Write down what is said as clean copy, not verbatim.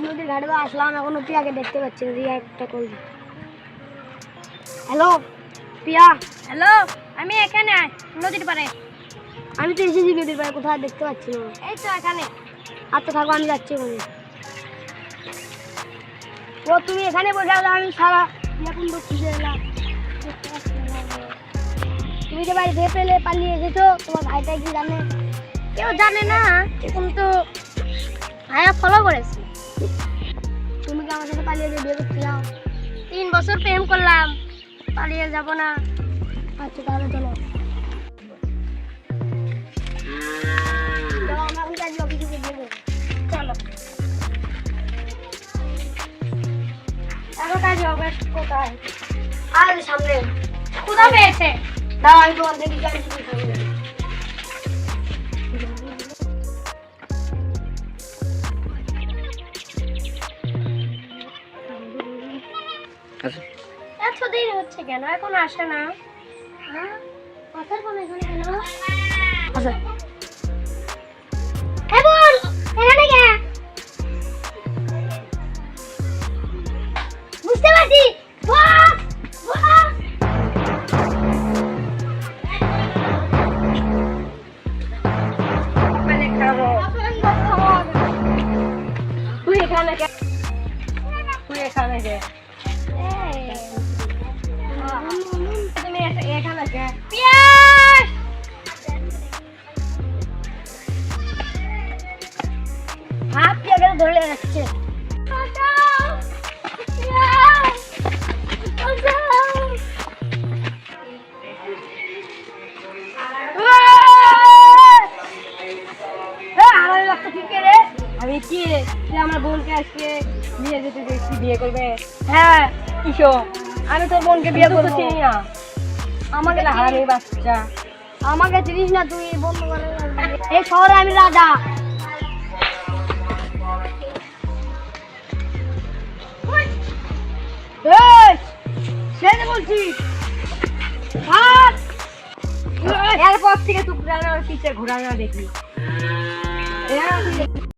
নদীর ঘাটে তো আসলাম, এখনো পিয়াকে দেখতে পাচ্ছি না। রিয়া একটা কল। হ্যালো পিয়া। হ্যালো, আমি এখানে নদীর পাড়ে। আমি তো এসেছি নদীর পাড়ে, কোথায় দেখতে পাচ্ছি না। এই তো এখানে। আচ্ছা থাকো, আমি যাচ্ছি ওখানে। ও তুমি এখানে বসে আছো, আমি সারা এখন তো খুঁজে এলাম, দেখতে পাচ্ছি না। তুমি যে বাড়ি থেকে পেলে পালিয়ে এসেছো, তোমার ভাইটা কি জানে? কেউ জানে না, কিন্তু ভাইয়া ফলো করেছে। তুমি কি আমার সাথে পালিয়ে বিয়ে করতে চাও? 3 বছর প্রেম করলাম, পালিয়ে যাব না। আচ্ছা তাহলে চলো চলো, আমরা এখন কাজে অফিসে গিয়ে বিয়ে করবো। চলো। এখন কাজে হবে কোথায়? আর সামনে ক্ষুধা পেয়েছে। দাও, আমি তোমার দেখি গাড়ি শুরু করবো। এত দেরি হচ্ছে কেন? এখন আসে না। হ্যাঁ, কথার ফোন এখানে কেন? আচ্ছা বোন, এখানে কে? বুঝতে পারছি। বস, বস। মানে খাবো। তুই এখানে কে? তুই এখানে কে? তুমি এখানে কে? পিয়াস! হাত পিয়াকে ধরে রাখছে। আমি কি তুই আমার বোনকে আজকে বিয়ে যেতে দেখছি, বিয়ে করবে? হ্যাঁ, কিসো? আমি তোর বোনকে বিয়ে করবো। চিনি না। আমাকে হারামি বাচ্চা। আমাকে চিনিস না তুই? বন্ধু বলে এই শহরে আমি রাজা। সেটা বলছি এরপর থেকে তুই পিছে ঘোরানো দেখি।